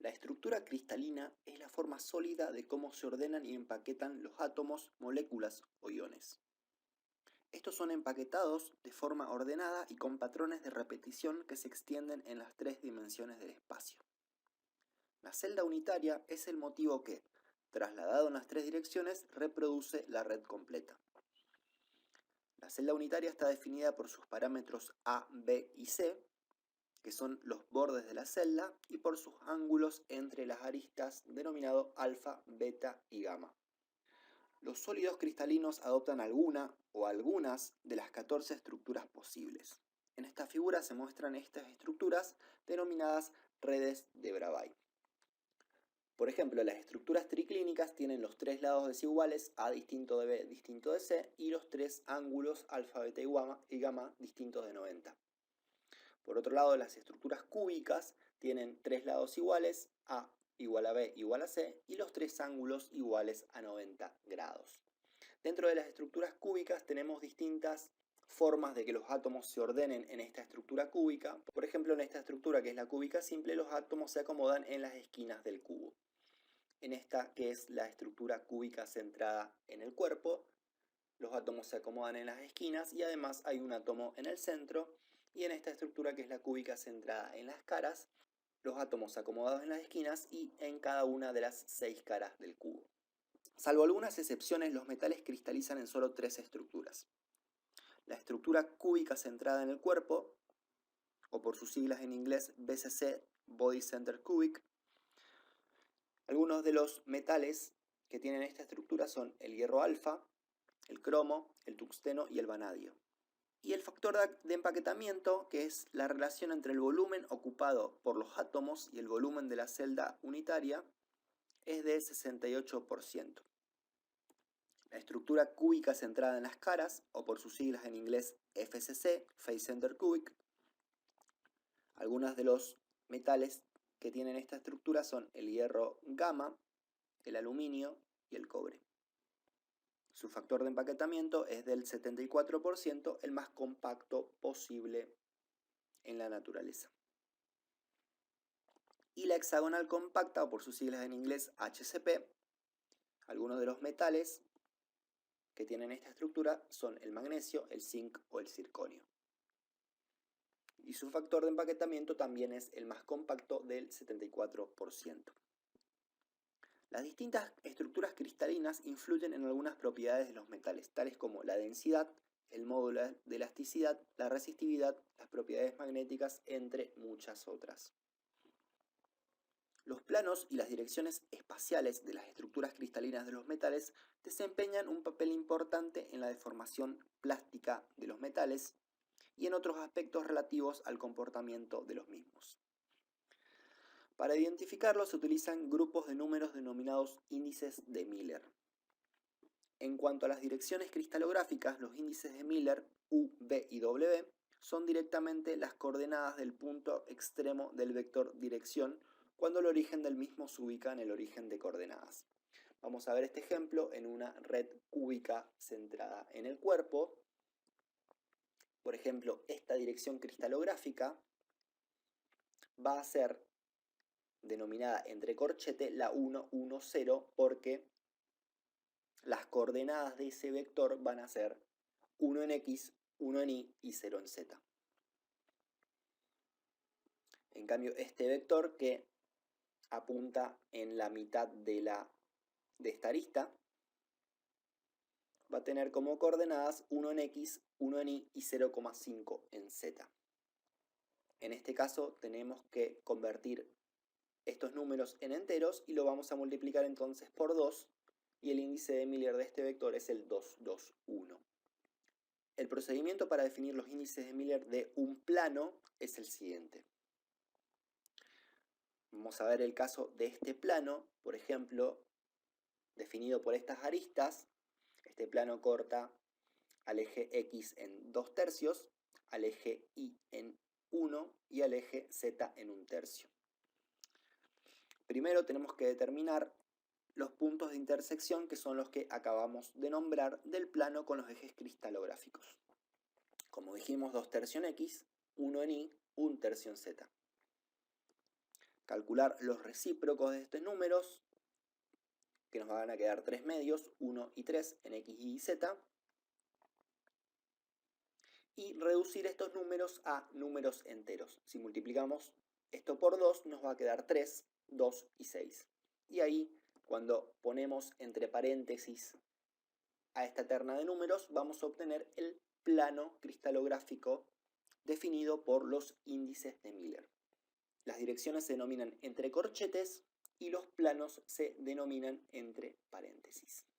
La estructura cristalina es la forma sólida de cómo se ordenan y empaquetan los átomos, moléculas o iones. Estos son empaquetados de forma ordenada y con patrones de repetición que se extienden en las tres dimensiones del espacio. La celda unitaria es el motivo que, trasladado en las tres direcciones, reproduce la red completa. La celda unitaria está definida por sus parámetros A, B y C, que son los bordes de la celda, y por sus ángulos entre las aristas, denominado alfa, beta y gamma. Los sólidos cristalinos adoptan alguna o algunas de las 14 estructuras posibles. En esta figura se muestran estas estructuras denominadas redes de Bravais. Por ejemplo, las estructuras triclínicas tienen los tres lados desiguales A distinto de B distinto de C y los tres ángulos alfa, beta y gamma distintos de 90. Por otro lado, las estructuras cúbicas tienen tres lados iguales, A igual a B igual a C, y los tres ángulos iguales a 90 grados. Dentro de las estructuras cúbicas tenemos distintas formas de que los átomos se ordenen en esta estructura cúbica. Por ejemplo, en esta estructura que es la cúbica simple, los átomos se acomodan en las esquinas del cubo. En esta, que es la estructura cúbica centrada en el cuerpo, los átomos se acomodan en las esquinas y además hay un átomo en el centro. Y en esta estructura, que es la cúbica centrada en las caras, los átomos acomodados en las esquinas y en cada una de las 6 caras del cubo. Salvo algunas excepciones, los metales cristalizan en solo tres estructuras. La estructura cúbica centrada en el cuerpo, o por sus siglas en inglés BCC, Body Center Cubic. Algunos de los metales que tienen esta estructura son el hierro alfa, el cromo, el tungsteno y el vanadio. Y el factor de empaquetamiento, que es la relación entre el volumen ocupado por los átomos y el volumen de la celda unitaria, es de 68%. La estructura cúbica centrada en las caras, o por sus siglas en inglés FCC, Face Center Cubic. Algunos de los metales que tienen esta estructura son el hierro gamma, el aluminio y el cobre. Su factor de empaquetamiento es del 74%, el más compacto posible en la naturaleza. Y la hexagonal compacta, o por sus siglas en inglés HCP, algunos de los metales que tienen esta estructura son el magnesio, el zinc o el circonio. Y su factor de empaquetamiento también es el más compacto, del 74%. Las distintas estructuras cristalinas influyen en algunas propiedades de los metales, tales como la densidad, el módulo de elasticidad, la resistividad, las propiedades magnéticas, entre muchas otras. Los planos y las direcciones espaciales de las estructuras cristalinas de los metales desempeñan un papel importante en la deformación plástica de los metales y en otros aspectos relativos al comportamiento de los mismos. Para identificarlos se utilizan grupos de números denominados índices de Miller. En cuanto a las direcciones cristalográficas, los índices de Miller, U, B y W, son directamente las coordenadas del punto extremo del vector dirección cuando el origen del mismo se ubica en el origen de coordenadas. Vamos a ver este ejemplo en una red cúbica centrada en el cuerpo. Por ejemplo, esta dirección cristalográfica va a ser denominada entre corchete la 1, 1, 0, porque las coordenadas de ese vector van a ser 1 en X, 1 en Y y 0 en Z. En cambio, este vector que apunta en la mitad de esta arista va a tener como coordenadas 1 en X, 1 en Y y 0,5 en Z. En este caso tenemos que convertir estos números en enteros y lo vamos a multiplicar entonces por 2, y el índice de Miller de este vector es el 2, 2, 1. El procedimiento para definir los índices de Miller de un plano es el siguiente. Vamos a ver el caso de este plano, por ejemplo, definido por estas aristas. Este plano corta al eje X en 2/3, al eje Y en 1 y al eje Z en 1/3. Primero tenemos que determinar los puntos de intersección, que son los que acabamos de nombrar, del plano con los ejes cristalográficos. Como dijimos, 2/3 en X, 1 en Y, 1/3 en Z. calcular los recíprocos de estos números, que nos van a quedar 3 medios, 1 y 3 en x y z, y reducir estos números a números enteros. Si multiplicamos esto por 2, nos va a quedar 3, 2 y 6. Y ahí, cuando ponemos entre paréntesis a esta terna de números, vamos a obtener el plano cristalográfico definido por los índices de Miller. Las direcciones se denominan entre corchetes y los planos se denominan entre paréntesis.